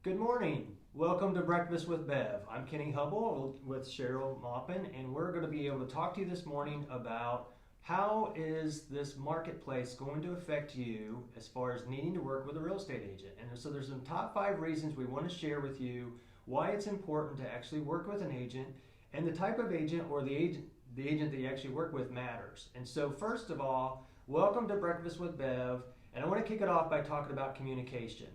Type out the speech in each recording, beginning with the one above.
Good morning. Welcome to Breakfast with Bev. I'm Kenny Hubble with Cheryl Maupin, and we're going to be able to talk to you this morning about how is this marketplace going to affect you as far as needing to work with a real estate agent. And so there's some top 5 reasons we want to share with you why it's important to actually work with an agent, and the type of agent or the agent that you actually work with matters. And so first of all, welcome to Breakfast with Bev, and I want to kick it off by talking about communication.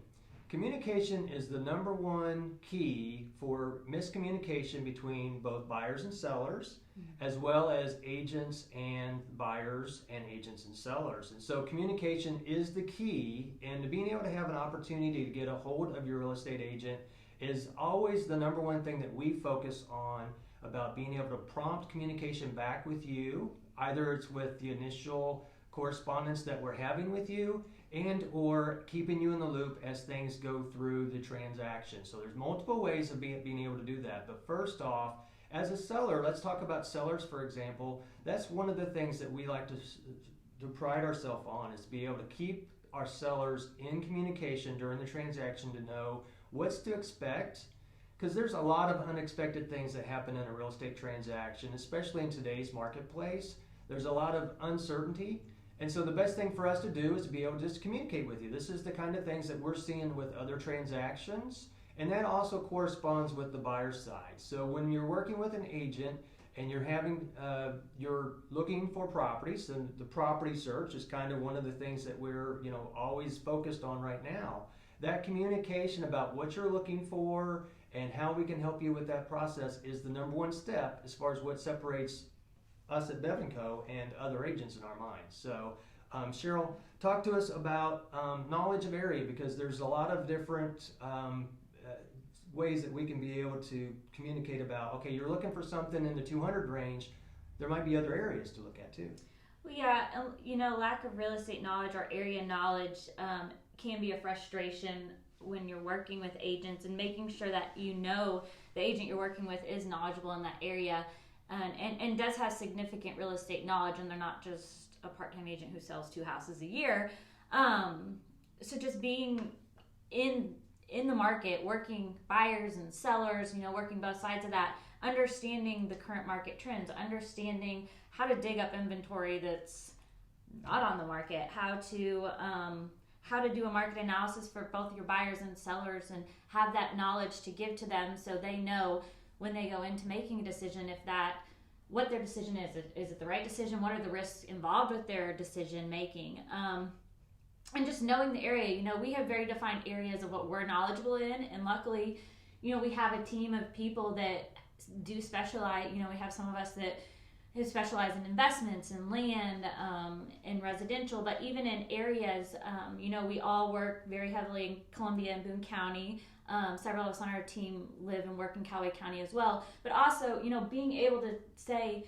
Communication is the number one key for miscommunication between both buyers and sellers, as well as agents and buyers and agents and sellers. And so communication is the key, and being able to have an opportunity to get a hold of your real estate agent is always the number one thing that we focus on, about being able to prompt communication back with you. Either it's with the initial correspondence that we're having with you, and or keeping you in the loop as things go through the transaction. So there's multiple ways of being able to do that. But first off, as a seller, let's talk about sellers, for example. That's one of the things that we like to pride ourselves on, is to be able to keep our sellers in communication during the transaction, to know what's to expect, because there's a lot of unexpected things that happen in a real estate transaction, especially in today's marketplace. There's a lot of uncertainty. And so the best thing for us to do is to be able to just communicate with you. This is the kind of things that we're seeing with other transactions, and that also corresponds with the buyer side. So when you're working with an agent and you're looking for properties, and the property search is kind of one of the things that we're always focused on right now. That communication about what you're looking for and how we can help you with that process is the number one step as far as what separates us at Bev & Co. and other agents in our minds. So, Cheryl, talk to us about knowledge of area, because there's a lot of different ways that we can be able to communicate about, okay, you're looking for something in the 200 range. There might be other areas to look at too. Well, yeah, lack of real estate knowledge or area knowledge can be a frustration when you're working with agents, and making sure that the agent you're working with is knowledgeable in that area. And does have significant real estate knowledge, and they're not just a part-time agent who sells 2 houses a year. So just being in the market, working buyers and sellers, working both sides of that, understanding the current market trends, understanding how to dig up inventory that's not on the market, how to do a market analysis for both your buyers and sellers, and have that knowledge to give to them, so they know when they go into making a decision, what their decision is. Is it the right decision? What are the risks involved with their decision making? And just knowing the area. We have very defined areas of what we're knowledgeable in, and luckily, we have a team of people that do specialize. We have some of us that who specialize in investments and land, and residential, but even in areas, we all work very heavily in Columbia and Boone County. Several of us on our team live and work in Coway County as well. But also, being able to say,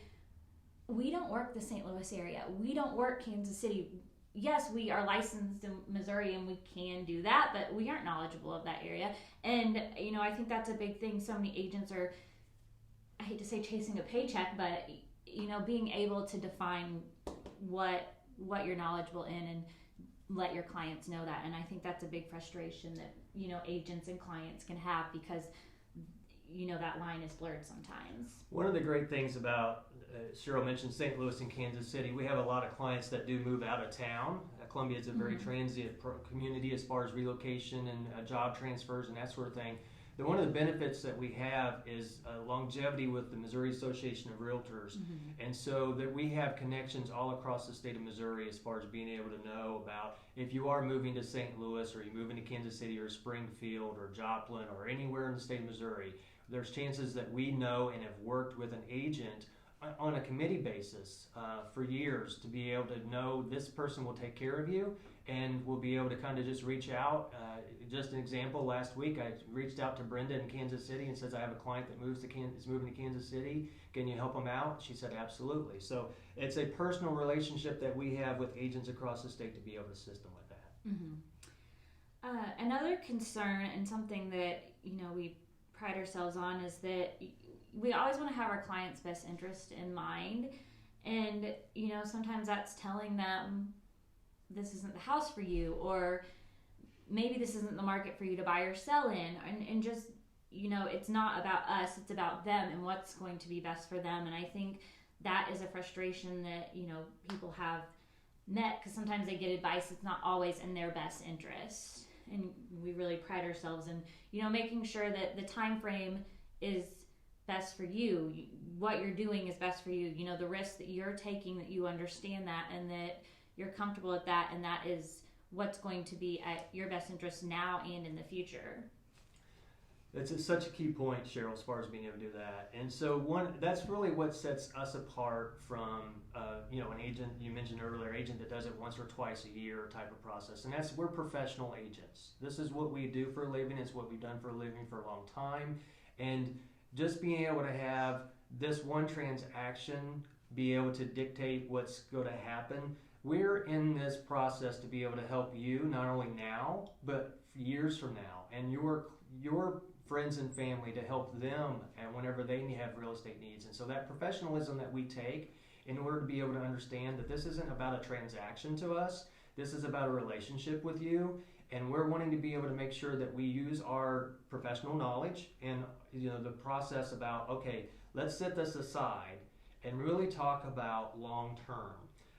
we don't work the St. Louis area. We don't work Kansas City. Yes, we are licensed in Missouri and we can do that, but we aren't knowledgeable of that area. And, I think that's a big thing. So many agents are, I hate to say chasing a paycheck, but, being able to define what you're knowledgeable in, and let your clients know that. And I think that's a big frustration that agents and clients can have, because that line is blurred sometimes. One of the great things about Cheryl mentioned St. Louis and Kansas City. We have a lot of clients that do move out of town. Columbia is a very transient community as far as relocation and job transfers and that sort of thing. One of the benefits that we have is longevity with the Missouri Association of Realtors. And so that we have connections all across the state of Missouri as far as being able to know about, if you are moving to St. Louis, or you move into Kansas City or Springfield or Joplin or anywhere in the state of Missouri, there's chances that we know and have worked with an agent on a committee basis for years, to be able to know this person will take care of you, and we'll be able to kind of just reach out. Just an example, last week I reached out to Brenda in Kansas City and says, I have a client that is moving to Kansas City. Can you help them out? She said, absolutely. So it's a personal relationship that we have with agents across the state to be able to assist them with that. Another concern, and something that we pride ourselves on, is that we always want to have our client's best interest in mind. And sometimes that's telling them, this isn't the house for you, or maybe this isn't the market for you to buy or sell in, and just, it's not about us, it's about them and what's going to be best for them. And I think that is a frustration that, people have met, because sometimes they get advice that's not always in their best interest. And we really pride ourselves in, making sure that the time frame is best for you. What you're doing is best for you. The risk that you're taking, that you understand that, and that you're comfortable with that, and that is what's going to be at your best interest now and in the future. That's such a key point, Cheryl, as far as being able to do that. And so that's really what sets us apart from, an agent, you mentioned earlier, agent that does it once or twice a year type of process. And we're professional agents. This is what we do for a living. It's what we've done for a living for a long time. And just being able to have this one transaction be able to dictate what's going to happen, we're in this process to be able to help you not only now, but years from now, and your friends and family, to help them and whenever they have real estate needs. And so that professionalism that we take in order to be able to understand that this isn't about a transaction to us, this is about a relationship with you, and we're wanting to be able to make sure that we use our professional knowledge and the process about, okay, let's set this aside and really talk about long term.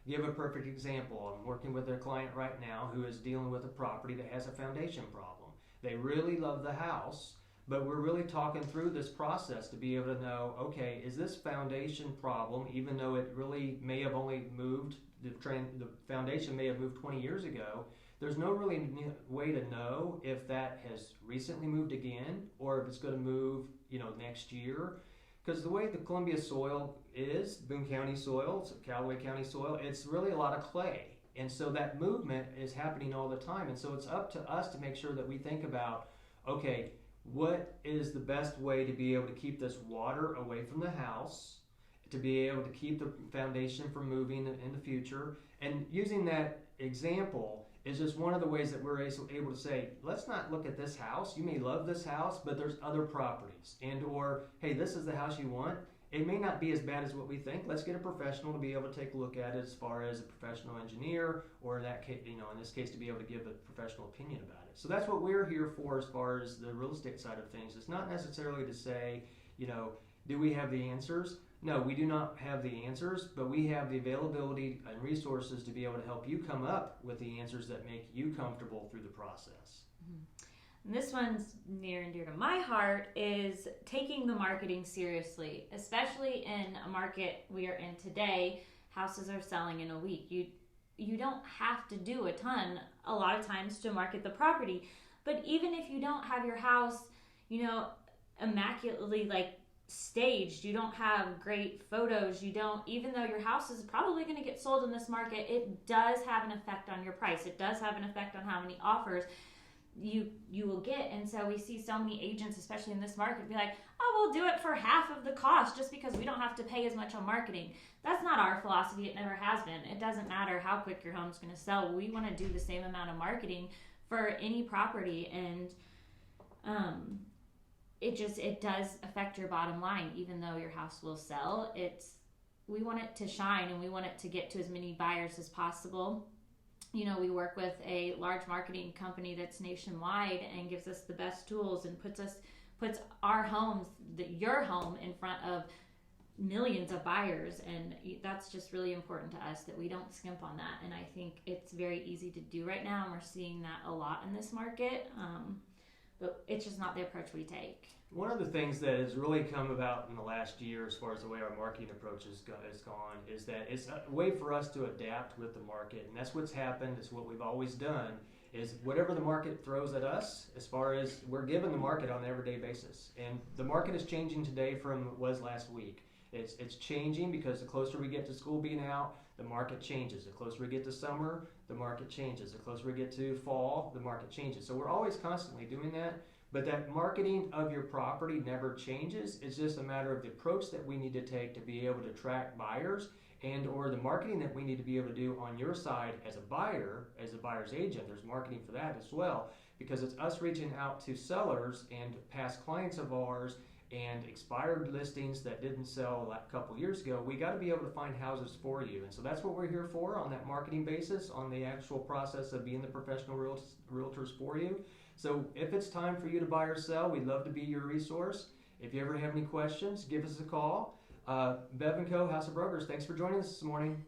Give a perfect example. I'm working with a client right now who is dealing with a property that has a foundation problem. They really love the house, but we're really talking through this process to be able to know, okay, is this foundation problem, even though it really may have only moved, the foundation may have moved 20 years ago, there's no really way to know if that has recently moved again or if it's going to move, next year. Because the way the Columbia soil is, Boone County soil, it's Callaway County soil, it's really a lot of clay. And so that movement is happening all the time. And so it's up to us to make sure that we think about, okay, what is the best way to be able to keep this water away from the house, to be able to keep the foundation from moving in the future. And using that example is just one of the ways that we're able to say, let's not look at this house. You may love this house, but there's other properties. And or, hey, this is the house you want. It may not be as bad as what we think. Let's get a professional to be able to take a look at it, as far as a professional engineer, or in that case, in this case, to be able to give a professional opinion about it. So that's what we're here for as far as the real estate side of things. It's not necessarily to say, do we have the answers? No, we do not have the answers, but we have the availability and resources to be able to help you come up with the answers that make you comfortable through the process. And this one's near and dear to my heart, is taking the marketing seriously, especially in a market we are in today. Houses are selling in a week. You don't have to do a ton a lot of times to market the property, but even if you don't have your house, immaculately staged, you don't have great photos, even though your house is probably going to get sold in this market, it does have an effect on your price. It does have an effect on how many offers you will get. And so we see so many agents, especially in this market, be like, oh, we'll do it for half of the cost just because we don't have to pay as much on marketing. That's not our philosophy. It never has been. It doesn't matter how quick your home's going to sell. We want to do the same amount of marketing for any property, and it does affect your bottom line. Even though your house will sell, we want it to shine, and we want it to get to as many buyers as possible. We work with a large marketing company that's nationwide and gives us the best tools and puts our homes, your home, in front of millions of buyers. And that's just really important to us, that we don't skimp on that. And I think it's very easy to do right now, and we're seeing that a lot in this market. But it's just not the approach we take. One of the things that has really come about in the last year, as far as the way our marketing approach has gone, is that it's a way for us to adapt with the market. And that's what's happened. It's what we've always done, is whatever the market throws at us, as far as we're given the market on an everyday basis. And the market is changing today from it was last week. It's changing because the closer we get to school being out, the market changes. The closer we get to summer, the market changes. The closer we get to fall, the market changes. So we're always constantly doing that. But that marketing of your property never changes. It's just a matter of the approach that we need to take to be able to attract buyers, and or the marketing that we need to be able to do on your side as a buyer, as a buyer's agent. There's marketing for that as well, because it's us reaching out to sellers and past clients of ours and expired listings that didn't sell a couple years ago, we got to be able to find houses for you. And so that's what we're here for, on that marketing basis, on the actual process of being the professional realtors for you. So if it's time for you to buy or sell, we'd love to be your resource. If you ever have any questions, give us a call. Bev & Co. House of Brokers, thanks for joining us this morning.